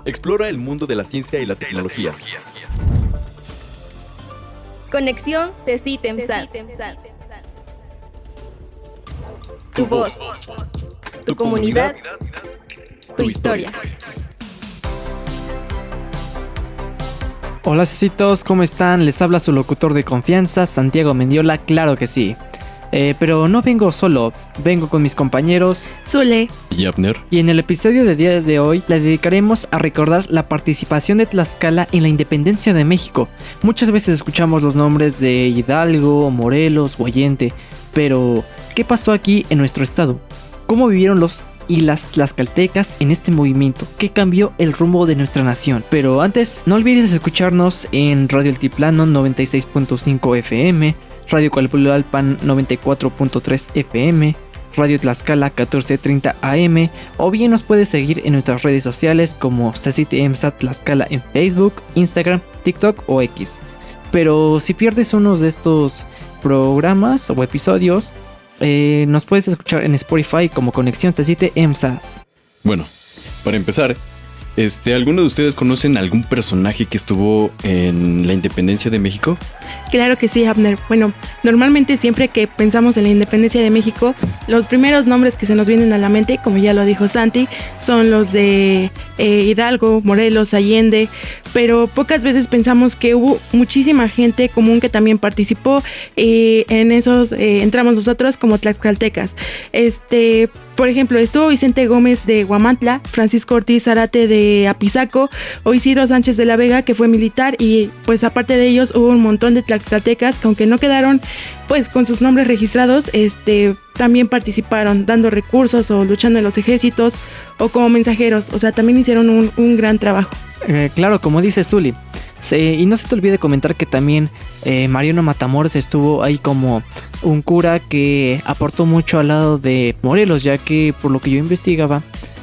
Explora el mundo de la ciencia y la tecnología. Conexión CECITEMSAT. Tu voz, tu comunidad, tu historia. Hola cecitos, ¿cómo están? Les habla su locutor de confianza, Santiago Mendiola, claro que sí. Pero no vengo solo, vengo con mis compañeros Zule y Abner. y en el episodio del día de hoy le dedicaremos a recordar la participación de Tlaxcala en la independencia de México. Muchas veces escuchamos los nombres de Hidalgo, Morelos o Allende, pero ¿qué pasó aquí en nuestro estado? ¿Cómo vivieron los y las tlaxcaltecas en este movimiento? ¿Qué cambió el rumbo de nuestra nación? Pero antes, no olvides escucharnos en Radio Altiplano 96.5 FM, Radio Calpulalpan 94.3 FM, Radio Tlaxcala 1430 AM, o bien nos puedes seguir en nuestras redes sociales como CECITEMSAT Tlaxcala en Facebook, Instagram, TikTok o X. Pero si pierdes uno de estos programas o episodios, nos puedes escuchar en Spotify como Conexión CECITEMSAT. Bueno, para empezar, ¿alguno de ustedes conocen algún personaje que estuvo en la independencia de México? Claro que sí, Abner. Bueno, normalmente siempre que pensamos en la independencia de México, los primeros nombres que se nos vienen a la mente, como ya lo dijo Santi, son los de Hidalgo, Morelos, Allende, pero pocas veces pensamos que hubo muchísima gente común que también participó, en esos entramos nosotros como tlaxcaltecas. Por ejemplo, estuvo Vicente Gómez de Huamantla, Francisco Ortiz Zárate de Apizaco, o Isidro Sánchez de la Vega, que fue militar, y pues aparte de ellos hubo un montón de tlaxcaltecas que, aunque no quedaron pues con sus nombres registrados, también participaron dando recursos o luchando en los ejércitos o como mensajeros. O sea, también hicieron un gran trabajo. Claro, como dice Zuli. Y no se te olvide comentar que también Mariano Matamoros estuvo ahí como un cura que aportó mucho al lado de Morelos, ya que por lo que yo investigaba,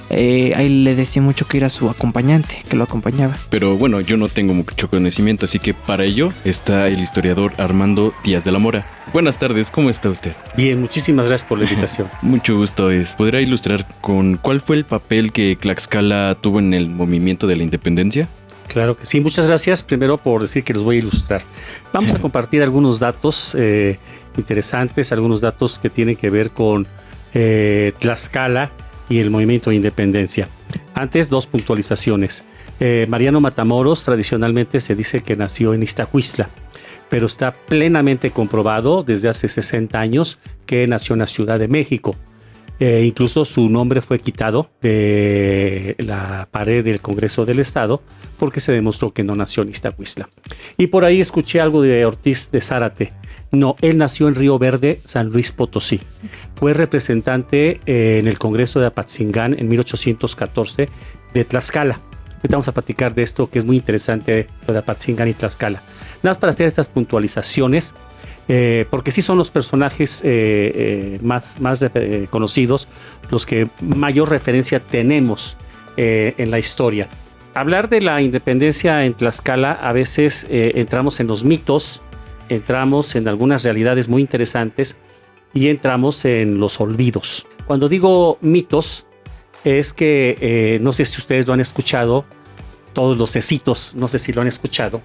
ahí le decía mucho que era su acompañante, que lo acompañaba. Pero bueno, yo no tengo mucho conocimiento, así que para ello está el historiador Armando Díaz de la Mora. Buenas tardes, ¿cómo está usted? Bien, muchísimas gracias por la invitación. Mucho gusto. ¿Podrá ilustrar con cuál fue el papel que Tlaxcala tuvo en el movimiento de la independencia? Claro que sí, muchas gracias primero por decir que los voy a ilustrar. Vamos a compartir algunos datos interesantes, algunos datos que tienen que ver con Tlaxcala y el movimiento de independencia. Antes, dos puntualizaciones. Mariano Matamoros tradicionalmente se dice que nació en Iztacuistla, pero está plenamente comprobado desde hace 60 años que nació en la Ciudad de México. Incluso su nombre fue quitado de la pared del Congreso del Estado porque se demostró que no nació en Iztacuistla. Y por ahí escuché algo de Ortiz de Zárate. No, él nació en Río Verde, San Luis Potosí. Fue representante en el Congreso de Apatzingán en 1814 de Tlaxcala. Ahorita vamos a platicar de esto, que es muy interesante, de Apatzingán y Tlaxcala. Nada más para hacer estas puntualizaciones, porque sí son los personajes más conocidos, los que mayor referencia tenemos en la historia. Hablar de la independencia en Tlaxcala, a veces entramos en los mitos, entramos en algunas realidades muy interesantes y entramos en los olvidos. Cuando digo mitos, es que no sé si ustedes lo han escuchado, todos los cecitos, no sé si lo han escuchado,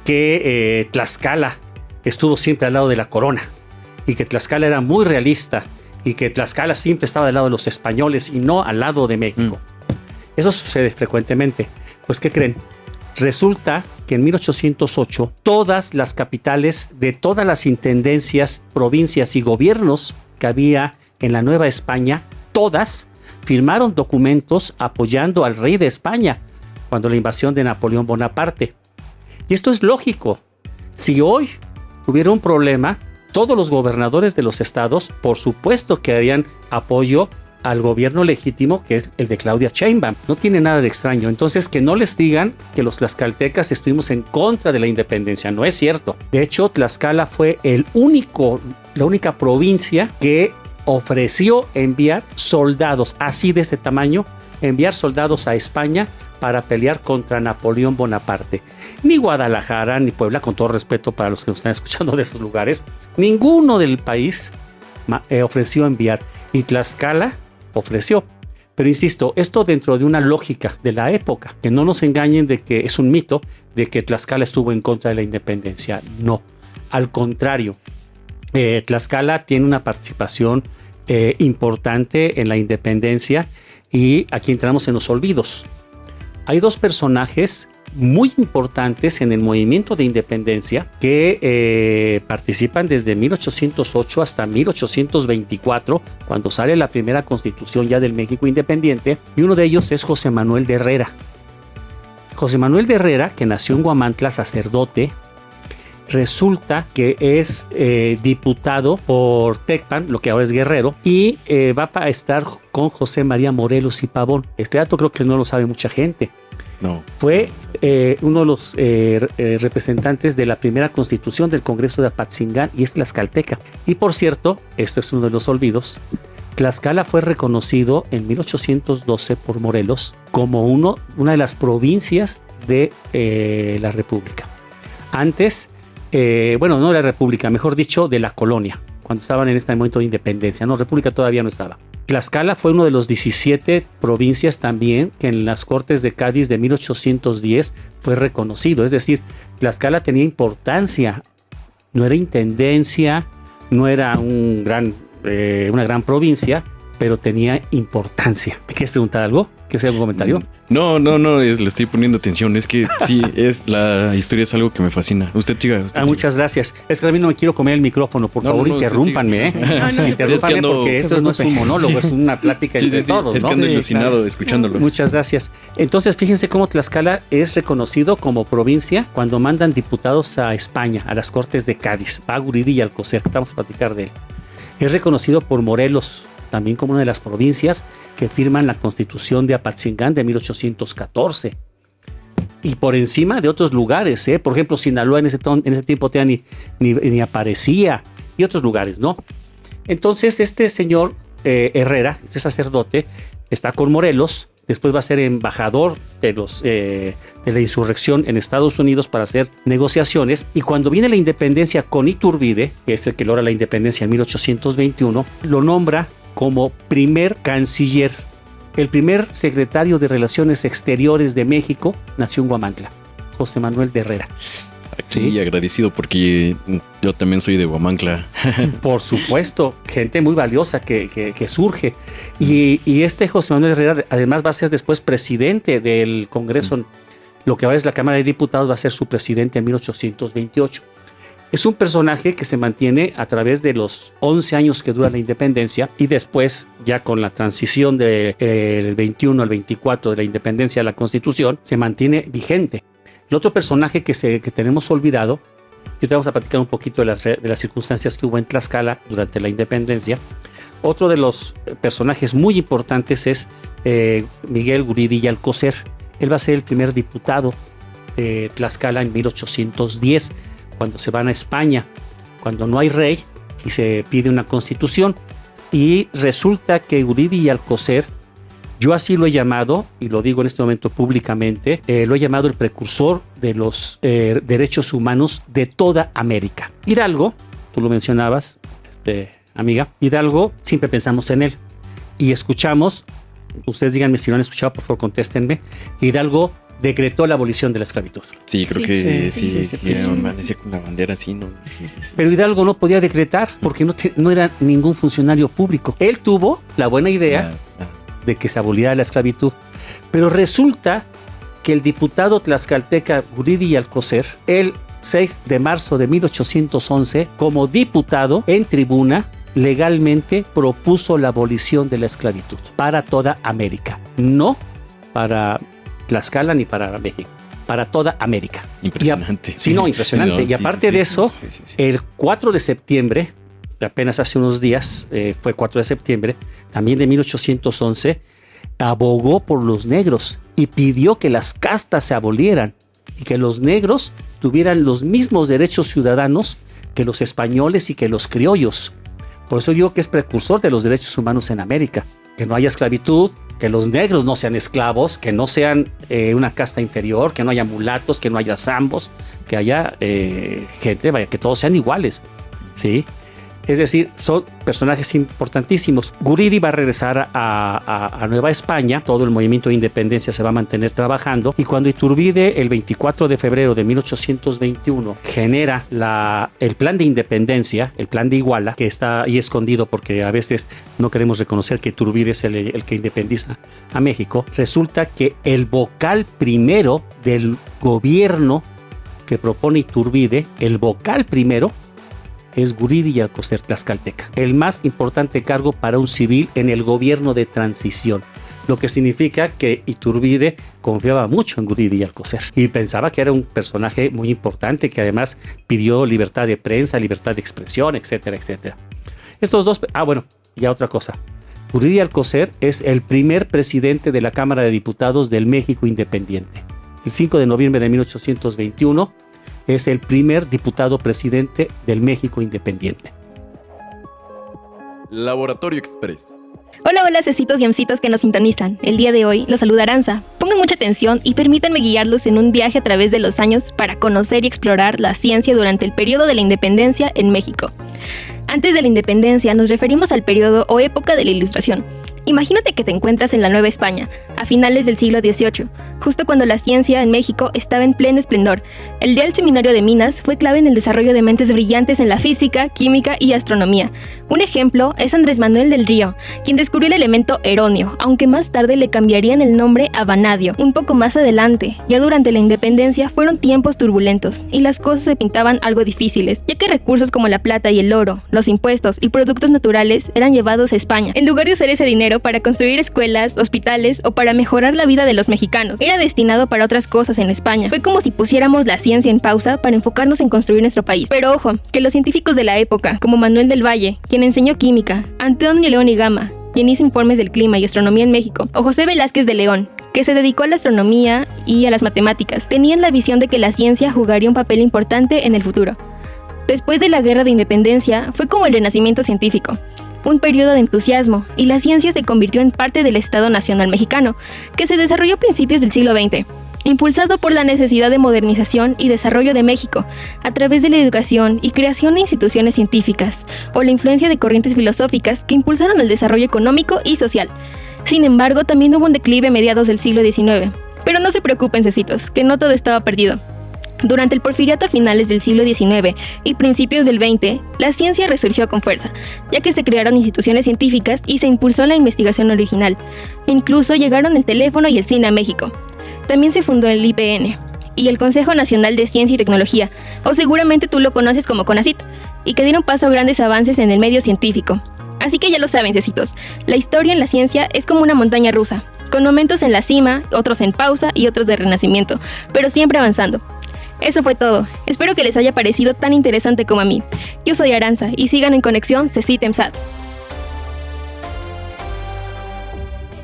que Tlaxcala estuvo siempre al lado de la corona y que Tlaxcala era muy realista y que Tlaxcala siempre estaba del lado de los españoles y no al lado de México. Eso sucede frecuentemente. Pues, ¿qué creen? Resulta que en 1808 todas las capitales de todas las intendencias, provincias y gobiernos que había en la Nueva España, todas firmaron documentos apoyando al rey de España cuando la invasión de Napoleón Bonaparte. Y esto es lógico. Si hoy hubiera un problema, todos los gobernadores de los estados, por supuesto que harían apoyo al gobierno legítimo, que es el de Claudia Sheinbaum. No tiene nada de extraño. Entonces, que no les digan que los tlaxcaltecas estuvimos en contra de la independencia. No es cierto. De hecho, Tlaxcala fue la única provincia que ofreció enviar soldados así de ese tamaño, enviar soldados a España para pelear contra Napoleón Bonaparte. Ni Guadalajara, ni Puebla, con todo respeto para los que nos están escuchando de esos lugares, ninguno del país ofreció enviar. Y Tlaxcala ofreció. Pero insisto, esto dentro de una lógica de la época, que no nos engañen de que es un mito de que Tlaxcala estuvo en contra de la independencia. No, al contrario, Tlaxcala tiene una participación importante en la independencia y aquí entramos en los olvidos. Hay dos personajes muy importantes en el movimiento de independencia que participan desde 1808 hasta 1824, cuando sale la primera constitución ya del México independiente, y uno de ellos es José Manuel de Herrera. José Manuel de Herrera, que nació en Huamantla, sacerdote, resulta que es diputado por Tecpan, lo que ahora es Guerrero, y va a estar con José María Morelos y Pavón. Este dato creo que no lo sabe mucha gente. No. Fue uno de los representantes de la primera constitución del Congreso de Apatzingán y es tlaxcalteca. Y por cierto, esto es uno de los olvidos, Tlaxcala fue reconocido en 1812 por Morelos como una de las provincias de la República. Antes, no de la República, mejor dicho, de la colonia, cuando estaban en este momento de independencia. No, República todavía no estaba. Tlaxcala fue uno de los 17 provincias también que en las Cortes de Cádiz de 1810 fue reconocido. Es decir, Tlaxcala tenía importancia. No era intendencia, no era una gran provincia, pero tenía importancia. ¿Me quieres preguntar algo? ¿Quieres hacer algún comentario? No, le estoy poniendo atención. Es que sí, la historia es algo que me fascina. Usted siga. Muchas gracias. Es que a mí no me quiero comer el micrófono. Por favor, interrúmpanme. Interrúmpanme porque esto no es un monólogo, es una plática entre todos. Es que ando alucinado escuchándolo. Muchas gracias. Entonces, fíjense cómo Tlaxcala es reconocido como provincia cuando mandan diputados a España, a las Cortes de Cádiz. Va a Guridi y Alcocer. Vamos a platicar de él. Es reconocido por Morelos, también como una de las provincias que firman la Constitución de Apatzingán de 1814. Y por encima de otros lugares, por ejemplo, Sinaloa en ese tiempo ni aparecía, y otros lugares, ¿no? Entonces, este señor Herrera, este sacerdote, está con Morelos, después va a ser embajador de la insurrección en Estados Unidos para hacer negociaciones, y cuando viene la independencia con Iturbide, que es el que logra la independencia en 1821, lo nombra como primer canciller. El primer secretario de Relaciones Exteriores de México nació en Huamantla, José Manuel de Herrera. Sí, agradecido porque yo también soy de Huamantla. Por supuesto, gente muy valiosa que surge. Y este José Manuel Herrera además va a ser después presidente del Congreso, lo que ahora es la Cámara de Diputados, va a ser su presidente en 1828. Es un personaje que se mantiene a través de los 11 años que dura la independencia y después, ya con la transición del 21 al 24 de la independencia de la Constitución, se mantiene vigente. El otro personaje que tenemos olvidado, y te vamos a platicar un poquito de las circunstancias que hubo en Tlaxcala durante la independencia. Otro de los personajes muy importantes es Miguel Guridi y Alcocer. Él va a ser el primer diputado de Tlaxcala en 1810, cuando se van a España, cuando no hay rey y se pide una constitución. Y resulta que Guridi y Alcocer, yo así lo he llamado, y lo digo en este momento públicamente, lo he llamado el precursor de los derechos humanos de toda América. Hidalgo, tú lo mencionabas, amiga, Hidalgo, siempre pensamos en él. Y escuchamos, ustedes díganme si no han escuchado, por favor contéstenme, Hidalgo decretó la abolición de la esclavitud. Sí, creo que sí. Amanecía con la bandera así, ¿no? Sí. Pero Hidalgo no podía decretar porque no era ningún funcionario público. Él tuvo la buena idea de que se aboliera la esclavitud. Pero resulta que el diputado tlaxcalteca Guridi y Alcocer, el 6 de marzo de 1811, como diputado en tribuna, legalmente propuso la abolición de la esclavitud para toda América. No para Tlaxcala ni para México, para toda América. Impresionante. Impresionante. Y aparte de eso, el 4 de septiembre, apenas hace unos días, fue 4 de septiembre, también de 1811, abogó por los negros y pidió que las castas se abolieran y que los negros tuvieran los mismos derechos ciudadanos que los españoles y que los criollos. Por eso digo que es precursor de los derechos humanos en América. Que no haya esclavitud, que los negros no sean esclavos, que no sean una casta inferior, que no haya mulatos, que no haya zambos, que haya gente, que todos sean iguales, ¿sí? Es decir, son personajes importantísimos. Guridi va a regresar a Nueva España, todo el movimiento de independencia se va a mantener trabajando, y cuando Iturbide el 24 de febrero de 1821 genera el plan de independencia, el plan de Iguala, que está ahí escondido porque a veces no queremos reconocer que Iturbide es el que independiza a México, resulta que el vocal primero del gobierno que propone Iturbide, el vocal primero, es Guridi y Alcocer tlaxcalteca, el más importante cargo para un civil en el gobierno de transición, lo que significa que Iturbide confiaba mucho en Guridi y Alcocer y pensaba que era un personaje muy importante, que además pidió libertad de prensa, libertad de expresión, etcétera, etcétera. Estos dos, bueno, ya otra cosa. Guridi y Alcocer es el primer presidente de la Cámara de Diputados del México independiente. El 5 de noviembre de 1821 es el primer diputado presidente del México independiente. Laboratorio Express. Hola, hola, cecitos y amcitos que nos sintonizan. El día de hoy los saluda Aranza. Pongan mucha atención y permítanme guiarlos en un viaje a través de los años para conocer y explorar la ciencia durante el periodo de la independencia en México. Antes de la independencia nos referimos al periodo o época de la Ilustración. Imagínate que te encuentras en la Nueva España, a finales del siglo XVIII, justo cuando la ciencia en México estaba en pleno esplendor. El Real Seminario de Minas fue clave en el desarrollo de mentes brillantes en la física, química y astronomía. Un ejemplo es Andrés Manuel del Río, quien descubrió el elemento heronio, aunque más tarde le cambiarían el nombre a vanadio. Un poco más adelante, ya durante la independencia, fueron tiempos turbulentos y las cosas se pintaban algo difíciles, ya que recursos como la plata y el oro, los impuestos y productos naturales eran llevados a España, en lugar de usar ese dinero para construir escuelas, hospitales o para mejorar la vida de los mexicanos. Era destinado para otras cosas en España. Fue como si pusiéramos la ciencia en pausa para enfocarnos en construir nuestro país. Pero ojo, que los científicos de la época, como Manuel del Valle, quien enseñó química, Antonio León y Gama, quien hizo informes del clima y astronomía en México, o José Velázquez de León, que se dedicó a la astronomía y a las matemáticas, tenían la visión de que la ciencia jugaría un papel importante en el futuro. Después de la Guerra de Independencia, fue como el renacimiento científico, un periodo de entusiasmo, y la ciencia se convirtió en parte del Estado Nacional Mexicano, que se desarrolló a principios del siglo XX, impulsado por la necesidad de modernización y desarrollo de México, a través de la educación y creación de instituciones científicas, o la influencia de corrientes filosóficas que impulsaron el desarrollo económico y social. Sin embargo, también hubo un declive a mediados del siglo XIX. Pero no se preocupen, cecitos, que no todo estaba perdido. Durante el porfiriato a finales del siglo XIX y principios del XX, la ciencia resurgió con fuerza, ya que se crearon instituciones científicas y se impulsó la investigación original. Incluso llegaron el teléfono y el cine a México. También se fundó el IPN y el Consejo Nacional de Ciencia y Tecnología, o seguramente tú lo conoces como CONACYT, y que dieron paso a grandes avances en el medio científico. Así que ya lo saben, cecitos, la historia en la ciencia es como una montaña rusa, con momentos en la cima, otros en pausa y otros de renacimiento, pero siempre avanzando. Eso fue todo. Espero que les haya parecido tan interesante como a mí. Yo soy Aranza y sigan en conexión CECITEMSAT.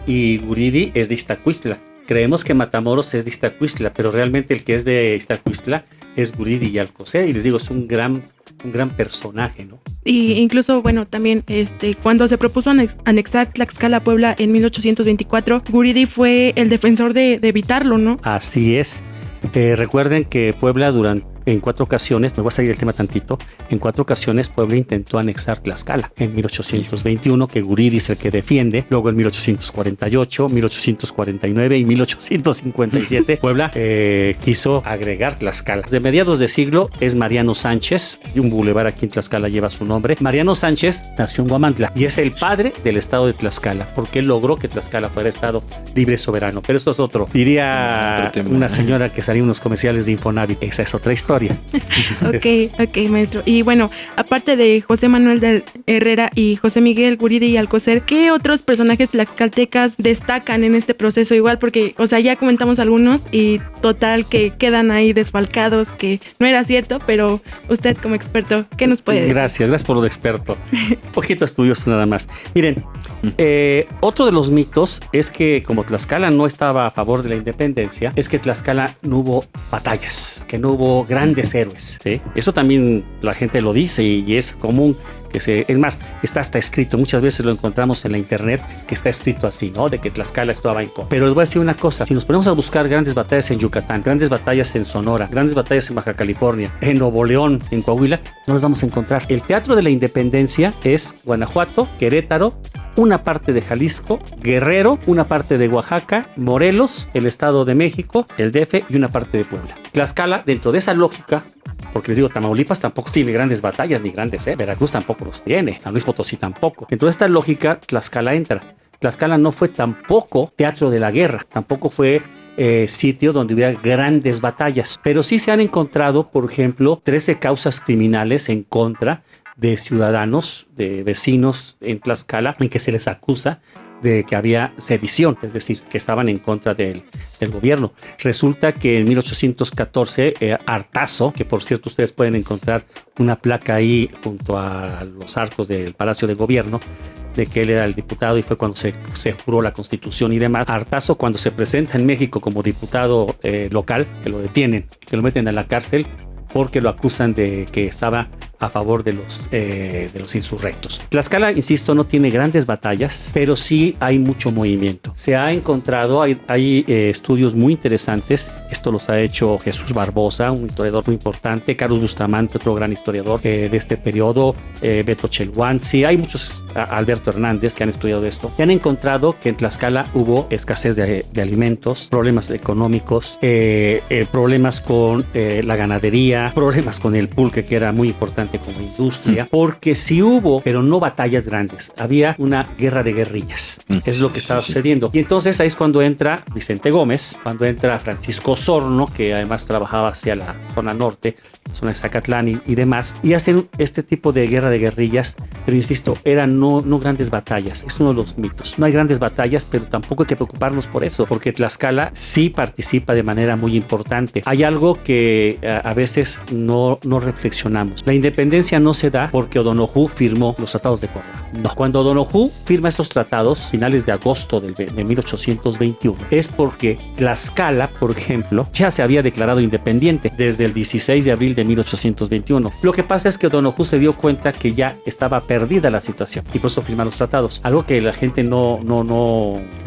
Y Guridi es de Iztacuistla. Creemos que Matamoros es de Iztacuistla, pero realmente el que es de Iztacuistla es Guridi y Alcocer, y les digo, es un gran personaje, ¿no? Y incluso, bueno, también cuando se propuso anexar Tlaxcala a Puebla en 1824, Guridi fue el defensor de evitarlo, ¿no? Así es. Recuerden que Puebla en 4 ocasiones, me voy a salir del tema tantito, en 4 ocasiones Puebla intentó anexar Tlaxcala. En 1821, que Guridi es el que defiende, luego en 1848, 1849 y 1857, Puebla quiso agregar Tlaxcala. De mediados de siglo es Mariano Sánchez, y un bulevar aquí en Tlaxcala lleva su nombre. Mariano Sánchez nació en Huamantla y es el padre del estado de Tlaxcala, porque él logró que Tlaxcala fuera estado libre y soberano. Pero esto es otro. Diría una señora que salía en unos comerciales de Infonavit, esa es otra historia. Ok, maestro. Y bueno, aparte de José Manuel de Herrera y José Miguel Guridi y Alcocer, ¿qué otros personajes tlaxcaltecas destacan en este proceso? Igual porque, o sea, ya comentamos algunos y total que quedan ahí desfalcados, que no era cierto, pero usted como experto, ¿qué nos puede decir? Gracias por lo de experto. Un poquito estudioso nada más. Miren, otro de los mitos es que como Tlaxcala no estaba a favor de la independencia, es que Tlaxcala no hubo batallas, que no hubo grandes héroes, ¿sí? Eso también la gente lo dice y es común es más, está hasta escrito, muchas veces lo encontramos en la internet, que está escrito así, ¿no? De que Tlaxcala estaba en contra. Pero les voy a decir una cosa, si nos ponemos a buscar grandes batallas en Yucatán, grandes batallas en Sonora, grandes batallas en Baja California, en Nuevo León, en Coahuila, no los vamos a encontrar. El Teatro de la Independencia es Guanajuato, Querétaro, una parte de Jalisco, Guerrero, una parte de Oaxaca, Morelos, el Estado de México, el DF y una parte de Puebla. Tlaxcala, dentro de esa lógica, porque les digo, Tamaulipas tampoco tiene grandes batallas ni grandes, Veracruz tampoco los tiene, San Luis Potosí tampoco. Dentro de esta lógica, Tlaxcala entra. Tlaxcala no fue tampoco teatro de la guerra, tampoco fue sitio donde hubiera grandes batallas, pero sí se han encontrado, por ejemplo, 13 causas criminales en contra de ciudadanos, de vecinos en Tlaxcala, en que se les acusa de que había sedición, es decir, que estaban en contra del gobierno. Resulta que en 1814, Artazo, que por cierto ustedes pueden encontrar una placa ahí junto a los arcos del Palacio de Gobierno, de que él era el diputado y fue cuando se juró la Constitución y demás. Artazo, cuando se presenta en México como diputado local, que lo detienen, que lo meten a la cárcel porque lo acusan de que estaba a favor de los insurrectos. Tlaxcala, insisto, no tiene grandes batallas, pero sí hay mucho movimiento. Se ha encontrado, hay estudios muy interesantes. Esto los ha hecho Jesús Barbosa, un historiador muy importante, Carlos Bustamante, otro gran historiador de este periodo, Beto Chelhuanzi, hay muchos, Alberto Hernández, que han estudiado esto, y han encontrado que en Tlaxcala hubo escasez de alimentos, problemas económicos, problemas con la ganadería, problemas con el pulque, que era muy importante como industria, porque sí hubo, pero no batallas grandes, había una guerra de guerrillas, es lo que estaba sucediendo. Y entonces ahí es cuando entra Vicente Gómez, cuando entra Francisco Osorno, que además trabajaba hacia la zona norte, zona de Zacatlán y demás, y hacen este tipo de guerra de guerrillas, pero insisto, eran no grandes batallas, es uno de los mitos. No hay grandes batallas, pero tampoco hay que preocuparnos por eso, porque Tlaxcala sí participa de manera muy importante. Hay algo que a veces no reflexionamos. La independencia no se da porque O'Donoghue firmó los tratados de Córdoba. No. Cuando O'Donoghue firma estos tratados, finales de agosto de 1821, es porque Tlaxcala, por ejemplo, ya se había declarado independiente desde el 16 de abril de 1821. Lo que pasa es que O'Donoghue se dio cuenta que ya estaba perdida la situación y por eso firma los tratados. Algo que la gente no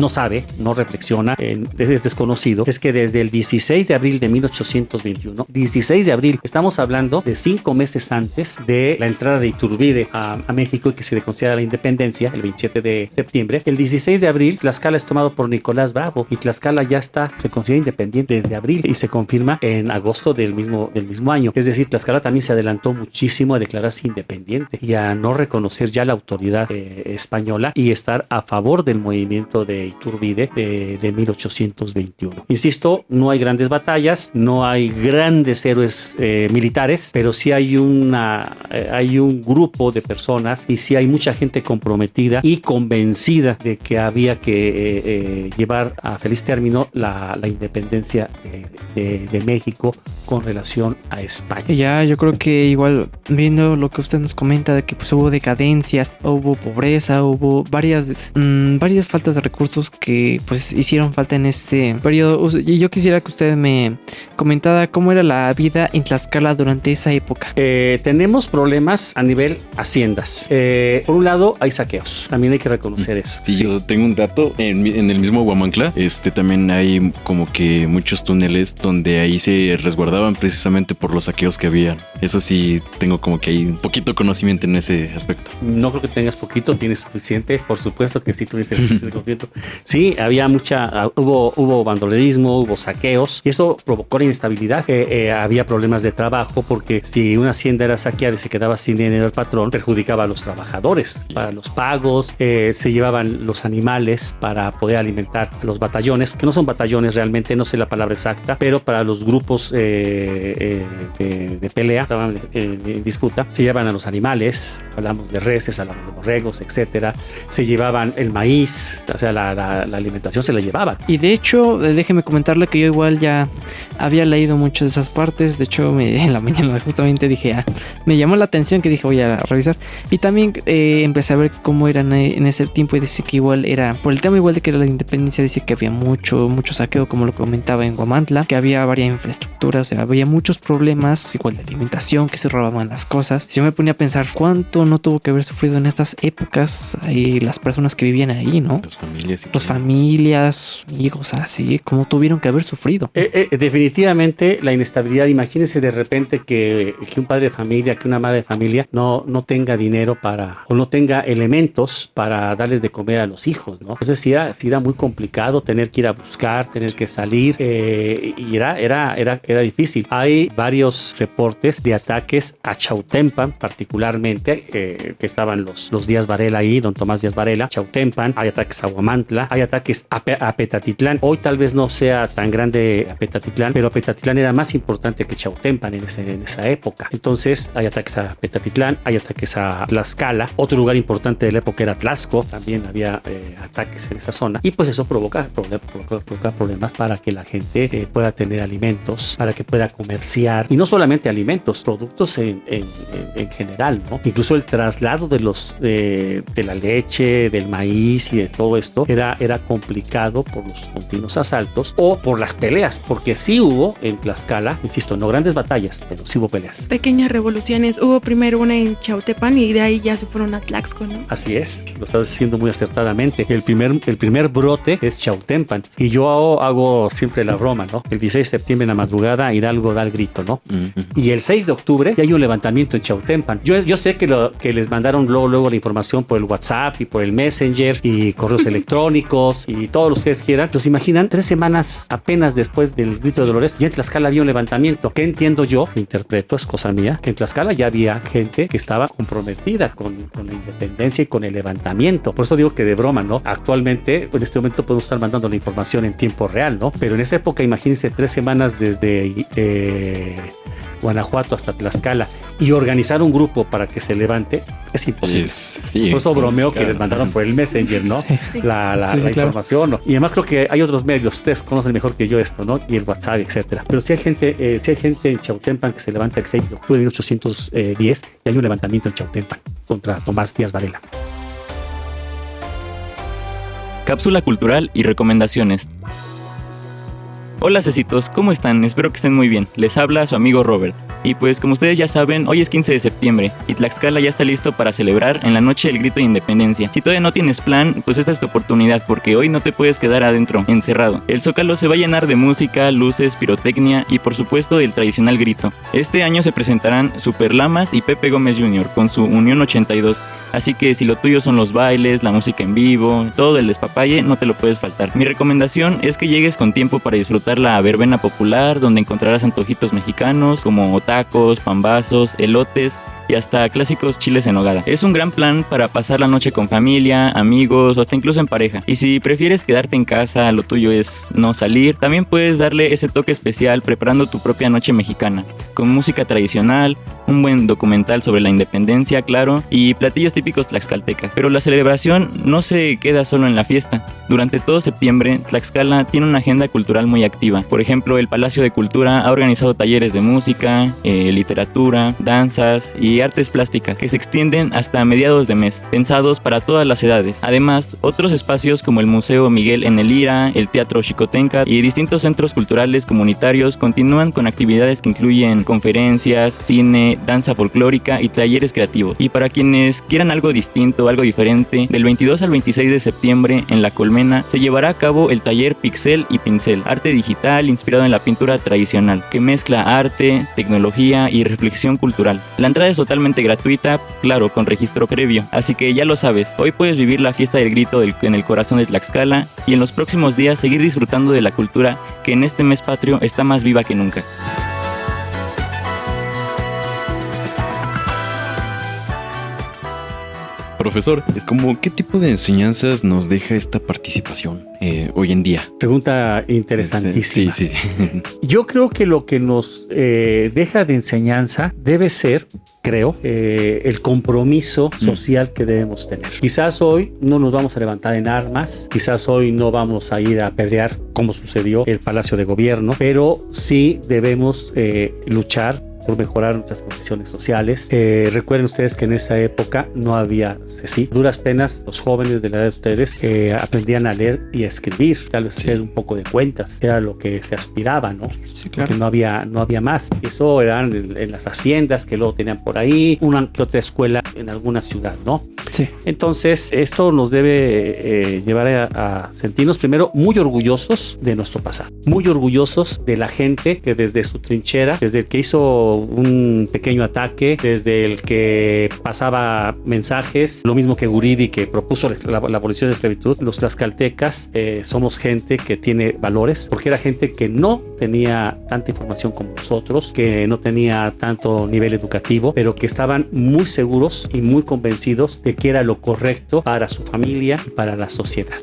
sabe, no reflexiona, es desconocido, es que desde el 16 de abril de 1821, 16 de abril, estamos hablando de 5 meses antes de la entrada de Iturbide a México y que se le considera la independencia, el 27 de septiembre. El 16 de abril, Tlaxcala es tomado por Nicolás Bravo y Tlaxcala ya se considera independiente desde abril y se confirma en agosto del mismo año. Es decir, Tlaxcala también se adelantó muchísimo a declararse independiente y a no reconocer ya la autoridad española y estar a favor del movimiento de Iturbide de 1821. Insisto, no hay grandes batallas, no hay grandes héroes militares, pero sí hay un grupo de personas y sí hay mucha gente comprometida y convencida de que había que llevar a feliz término la independencia de México con relación a España. Ya, yo creo que igual viendo lo que usted nos comenta de que pues hubo decadencias, hubo pobreza, hubo varias faltas de recursos que pues hicieron falta en ese periodo. Y yo quisiera que usted me comentara cómo era la vida en Tlaxcala durante esa época. Tenemos problemas a nivel haciendas. Por un lado hay saqueos, también hay que reconocer eso. Sí, yo tengo un dato, en el mismo Huamancla, también hay como que muchos túneles donde ahí se resguardaban precisamente por los saqueos que habían. Eso sí, tengo como que hay un poquito conocimiento en ese aspecto. No creo que tengas poquito, tienes suficiente, por supuesto que sí tuviste el suficiente conocimiento. Sí, había hubo bandolerismo, hubo saqueos y eso provocó la inestabilidad. Había problemas de trabajo porque si una hacienda era saqueada y se quedaba sin dinero el patrón, perjudicaba a los trabajadores para los pagos, se llevaban los animales para poder alimentar a los batallones, que no son batallones realmente, no sé la palabra exacta, pero para los grupos de pelea, estaban en disputa, se llevaban a los animales, hablamos de reses, hablamos de borregos, etcétera, se llevaban el maíz, o sea, la alimentación se la llevaban. Y de hecho, déjeme comentarle que yo igual ya había leído muchas de esas partes. De hecho, en la mañana justamente dije, me llamó la atención que dije voy a revisar. Y también empecé a ver cómo eran en ese tiempo y dice que igual era, por el tema igual de que era la independencia, dice que había mucho saqueo, como lo comentaba en Huamantla, que había varias infraestructuras, o sea, había muchos problemas, igual de alimentación, que se robaban las cosas. Yo me ponía a pensar cuánto no tuvo que haber sufrido en estas épocas ahí las personas que vivían ahí, ¿no? Las familias. Las familias, amigos, así, como tuvieron que haber sufrido. Definitivamente la inestabilidad. Imagínense de repente que un padre de familia, que una madre de familia no tenga dinero o no tenga elementos para darles de comer a los hijos, ¿no? Entonces sí era muy complicado tener que ir a buscar, tener que salir, y era difícil. Hay varios reportes de ataques a Chautempan, particularmente, que estaban los Díaz Varela ahí, don Tomás Díaz Varela, Chautempan. Hay ataques a Huamantla, hay ataques a Petatitlán. Hoy tal vez no sea tan grande Petatitlán, pero Petatitlán era más importante que Chautempan en esa época. Entonces hay ataques a Petatitlán, hay ataques a Tlaxcala. Otro lugar importante de la época era Tlaxco, también había ataques en esa zona, y pues eso provoca problemas para que la gente pueda tener alimentos, para que pueda comerciar, y no solamente alimentos, productos en general, ¿no? Incluso el traslado de la leche, del maíz y de todo esto era complicado por los continuos asaltos o por las peleas, porque sí hubo en Tlaxcala, insisto, no grandes batallas, pero sí hubo peleas. Pequeñas revoluciones. Hubo primero una en Chautepan y de ahí ya se fueron a Tlaxco, ¿no? Así es, lo estás diciendo muy acertadamente. El primer brote es Chautempan, y yo hago siempre la broma, ¿no? El 16 de septiembre en la madrugada Hidalgo da el grito, ¿no? Y el 6 de octubre ya hay un levantamiento en Chautempan. Yo sé que les mandaron luego la información por el WhatsApp y por el Messenger y correos electrónicos y todos los que ustedes quieran. ¿Los imaginan? 3 semanas apenas después del grito de Dolores, ya en Tlaxcala había un levantamiento. ¿Qué entiendo yo? Interpreto, es cosa mía, que en Tlaxcala ya había gente que estaba comprometida con la independencia y con el levantamiento. Por eso digo que de broma, ¿no? Actualmente, en este momento podemos estar mandando la información en tiempo real, ¿no? Pero en esa época, imagínense 3 semanas desde Guanajuato hasta Tlaxcala y organizar un grupo para que se levante es imposible. Sí, por eso bromeo que les mandaron por el Messenger, ¿no? Sí. La información, ¿no? Y además creo que hay otros medios, ustedes conocen mejor que yo esto, ¿no? Y el WhatsApp, etcétera. Pero si hay gente en Chautempan que se levanta el 6 de octubre de 1810 y hay un levantamiento en Chautempan contra Tomás Díaz Varela. Cápsula cultural y recomendaciones. Hola cecitos, ¿cómo están? Espero que estén muy bien. Les habla su amigo Robert. Y pues como ustedes ya saben, hoy es 15 de septiembre y Tlaxcala ya está listo para celebrar en la noche el grito de independencia. Si todavía no tienes plan, pues esta es tu oportunidad porque hoy no te puedes quedar adentro, encerrado. El Zócalo se va a llenar de música, luces, pirotecnia y por supuesto del tradicional grito. Este año se presentarán Super Lamas y Pepe Gómez Jr. con su Unión 82. Así que si lo tuyo son los bailes, la música en vivo, todo el despapalle, no te lo puedes faltar. Mi recomendación es que llegues con tiempo para disfrutar la verbena popular, donde encontrarás antojitos mexicanos como tacos, pambazos, elotes y hasta clásicos chiles en nogada. Es un gran plan para pasar la noche con familia, amigos o hasta incluso en pareja. Y si prefieres quedarte en casa, lo tuyo es no salir, también puedes darle ese toque especial preparando tu propia noche mexicana, con música tradicional, un buen documental sobre la independencia, claro, y platillos típicos tlaxcaltecas. Pero la celebración no se queda solo en la fiesta. Durante todo septiembre, Tlaxcala tiene una agenda cultural muy activa. Por ejemplo, el Palacio de Cultura ha organizado talleres de música, literatura, danzas y artes plásticas que se extienden hasta mediados de mes, pensados para todas las edades. Además, otros espacios como el Museo Miguel en el Ira, el Teatro Xicotenca y distintos centros culturales comunitarios continúan con actividades que incluyen conferencias, cine, danza folclórica y talleres creativos. Y para quienes quieran algo distinto, algo diferente, del 22 al 26 de septiembre en La Colmena se llevará a cabo el taller Pixel y Pincel, arte digital inspirado en la pintura tradicional, que mezcla arte, tecnología y reflexión cultural. La entrada es totalmente gratuita, claro, con registro previo. Así que ya lo sabes, hoy puedes vivir la fiesta del grito en el corazón de Tlaxcala y en los próximos días seguir disfrutando de la cultura que en este mes patrio está más viva que nunca. Profesor, ¿qué tipo de enseñanzas nos deja esta participación hoy en día? Pregunta interesantísima. Sí. Yo creo que lo que nos deja de enseñanza debe ser, el compromiso social que debemos tener. Quizás hoy no nos vamos a levantar en armas, quizás hoy no vamos a ir a apedrear como sucedió el Palacio de Gobierno, pero sí debemos luchar por mejorar nuestras condiciones sociales. Recuerden ustedes que en esa época no había CECIT. Duras penas los jóvenes de la edad de ustedes aprendían a leer y a escribir, tal vez hacer un poco de cuentas, era lo que se aspiraba, ¿no? Sí, claro. Porque no había más. Eso eran en las haciendas que luego tenían por ahí, una que otra escuela en alguna ciudad, ¿no? Sí. Entonces, esto nos debe llevar a sentirnos primero muy orgullosos de nuestro pasado, muy orgullosos de la gente que desde su trinchera, desde el que hizo un pequeño ataque, desde el que pasaba mensajes, lo mismo que Guridi, que propuso la abolición de la esclavitud. Los tlaxcaltecas somos gente que tiene valores, porque era gente que no tenía tanta información como nosotros, que no tenía tanto nivel educativo, pero que estaban muy seguros y muy convencidos de que era lo correcto para su familia y para la sociedad.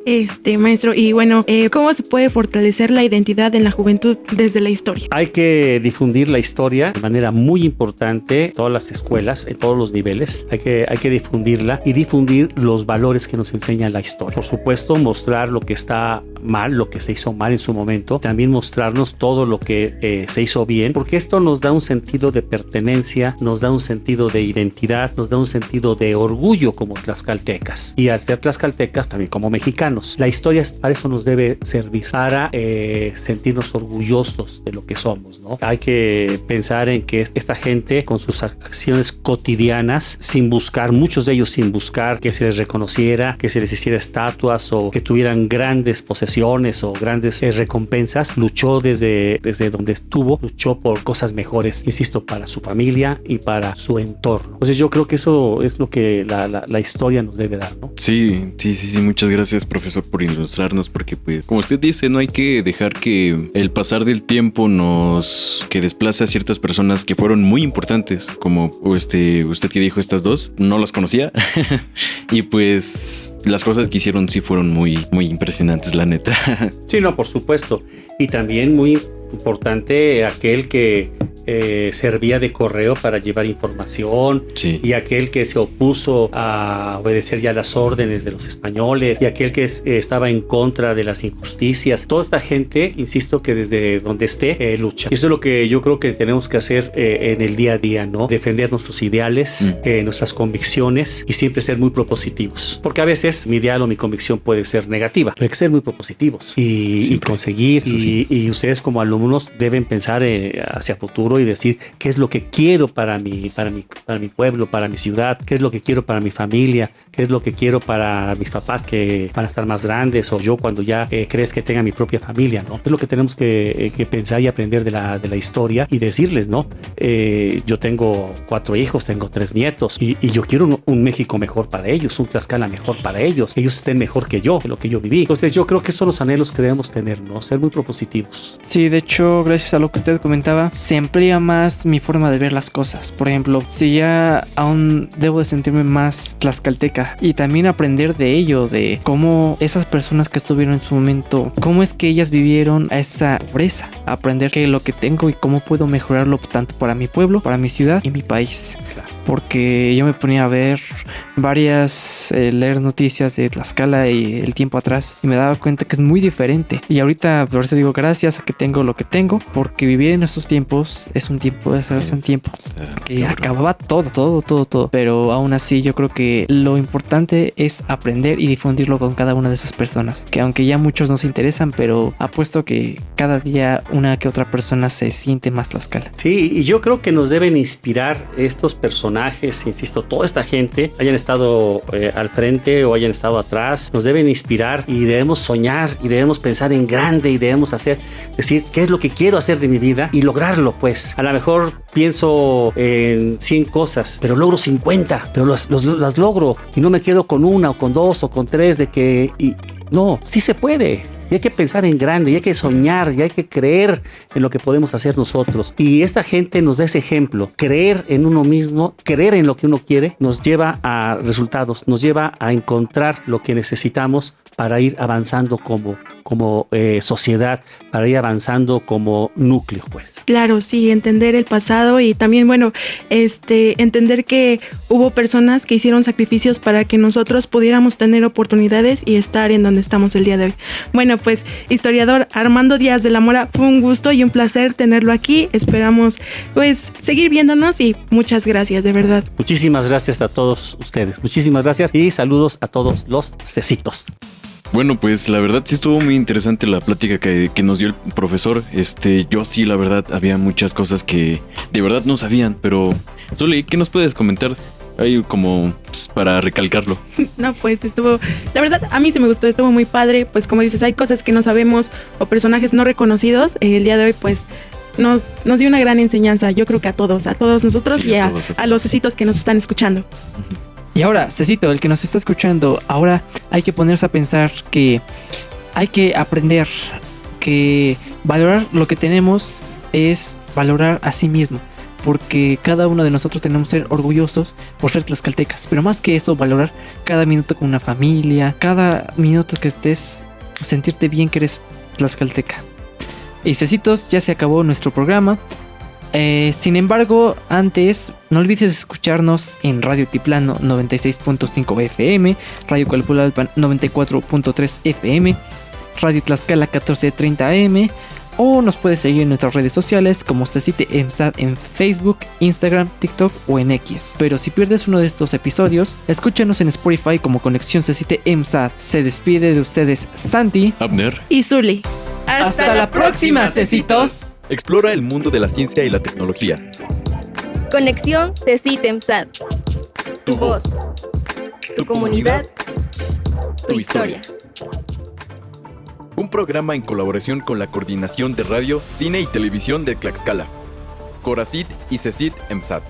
Maestro, y bueno, ¿cómo se puede fortalecer la identidad en la juventud desde la historia? Hay que difundir la historia de manera muy importante en todas las escuelas, en todos los niveles. Hay que difundirla y difundir los valores que nos enseña la historia. Por supuesto, mostrar lo que está mal, lo que se hizo mal en su momento. También mostrarnos todo lo que se hizo bien, porque esto nos da un sentido de pertenencia, nos da un sentido de identidad, nos da un sentido de orgullo como tlaxcaltecas. Y al ser tlaxcaltecas, también como mexicanos. La historia para eso nos debe servir, para sentirnos orgullosos de lo que somos, ¿no? Hay que pensar en que esta gente, con sus acciones cotidianas, sin buscar, muchos de ellos sin buscar que se les reconociera, que se les hiciera estatuas o que tuvieran grandes posesiones o grandes recompensas, luchó desde donde estuvo, luchó por cosas mejores, insisto, para su familia y para su entorno. Entonces yo creo que eso es lo que la historia nos debe dar, ¿no? Sí, muchas gracias, profesor, por ilustrarnos, porque pues, como usted dice, no hay que dejar que el pasar del tiempo que desplace a ciertas personas que fueron muy importantes, como usted que dijo estas dos, no las conocía y pues las cosas que hicieron sí fueron muy, muy impresionantes, la neta. Sí, no, por supuesto. Y también muy importante aquel que servía de correo para llevar información, sí, y aquel que se opuso a obedecer ya las órdenes de los españoles, y aquel que estaba en contra de las injusticias. Toda esta gente, insisto, que desde donde esté lucha. Y eso es lo que yo creo que tenemos que hacer en el día a día, ¿no? Defender nuestros ideales, nuestras convicciones, y siempre ser muy propositivos, porque a veces mi ideal o mi convicción puede ser negativa, pero hay que ser muy propositivos y conseguir, y ustedes como alumnos deben pensar hacia futuro y decir qué es lo que quiero para mi pueblo, para mi ciudad, qué es lo que quiero para mi familia, qué es lo que quiero para mis papás que van a estar más grandes, o yo cuando ya crees que tenga mi propia familia, ¿no? Es lo que tenemos que pensar y aprender de la historia y decirles, ¿no? Yo tengo 4 hijos, tengo 3 nietos y yo quiero un México mejor para ellos, un Tlaxcala mejor para ellos, que ellos estén mejor que yo, que lo que yo viví. Entonces yo creo que esos son los anhelos que debemos tener, ¿no? Ser muy propositivos. Sí, de hecho, gracias a lo que usted comentaba, se amplía más mi forma de ver las cosas. Por ejemplo, si ya aún debo de sentirme más tlaxcalteca y también aprender de ello, de cómo esas personas que estuvieron en su momento, cómo es que ellas vivieron a esa pobreza, aprender qué es lo que tengo y cómo puedo mejorarlo tanto para mi pueblo, para mi ciudad y mi país. Porque yo me ponía a ver leer noticias de Tlaxcala y el tiempo atrás y me daba cuenta que es muy diferente. Y ahorita por eso digo gracias a que tengo lo que tengo, porque vivir en estos tiempos es un tiempo que acababa todo. Pero aún así yo creo que lo importante es aprender y difundirlo con cada una de esas personas, que aunque ya muchos no se interesan, pero apuesto que cada día una que otra persona se siente más Tlaxcala. Sí, y yo creo que nos deben inspirar estos personajes, insisto, toda esta gente, hayan estado al frente o hayan estado atrás, nos deben inspirar y debemos soñar y debemos pensar en grande y debemos decir qué es lo que quiero hacer de mi vida y lograrlo. Pues a lo mejor pienso en 100 cosas, pero logro 50, pero las logro y no me quedo con una o con 2 o con 3 no, sí se puede. Y hay que pensar en grande, y hay que soñar, y hay que creer en lo que podemos hacer nosotros. Y esta gente nos da ese ejemplo. Creer en uno mismo, creer en lo que uno quiere, nos lleva a resultados, nos lleva a encontrar lo que necesitamos para ir avanzando como sociedad, para ir avanzando como núcleo, pues. Claro, sí, entender el pasado y también, bueno, entender que hubo personas que hicieron sacrificios para que nosotros pudiéramos tener oportunidades y estar en donde estamos el día de hoy. Bueno, pues, historiador Armando Díaz de la Mora, fue un gusto y un placer tenerlo aquí. Esperamos, pues, seguir viéndonos y muchas gracias, de verdad. Muchísimas gracias a todos ustedes. Muchísimas gracias y saludos a todos los cecitos. Bueno, pues la verdad sí estuvo muy interesante la plática que nos dio el profesor. Yo sí, la verdad, había muchas cosas que de verdad no sabían, pero Zuli, ¿qué nos puedes comentar? Ahí como para recalcarlo. No, pues la verdad, a mí sí me gustó, estuvo muy padre. Pues como dices, hay cosas que no sabemos o personajes no reconocidos. El día de hoy, pues, nos dio una gran enseñanza, yo creo que a todos nosotros, sí, y a los cecitos que nos están escuchando. Y ahora, Cecito, el que nos está escuchando, ahora hay que ponerse a pensar que hay que aprender que valorar lo que tenemos es valorar a sí mismo. Porque cada uno de nosotros tenemos que ser orgullosos por ser tlaxcaltecas. Pero más que eso, valorar cada minuto con una familia, cada minuto que estés, sentirte bien que eres tlaxcalteca. Y Cecitos, ya se acabó nuestro programa. Sin embargo, antes, no olvides escucharnos en Radio Tiplano 96.5 FM, Radio Calpulalpan 94.3 FM, Radio Tlaxcala 1430 AM, o nos puedes seguir en nuestras redes sociales como Cecite EMSAT en Facebook, Instagram, TikTok o en X. Pero si pierdes uno de estos episodios, escúchanos en Spotify como Conexión Cecite EMSAT. Se despide de ustedes Santi, Abner y Zuli. Hasta la próxima, Cecitos. Explora el mundo de la ciencia y la tecnología. Conexión CECITEMSAT. Tu voz, tu comunidad, tu historia. Un programa en colaboración con la Coordinación de Radio, Cine y Televisión de Tlaxcala, Coracit y CECIT EMSAT.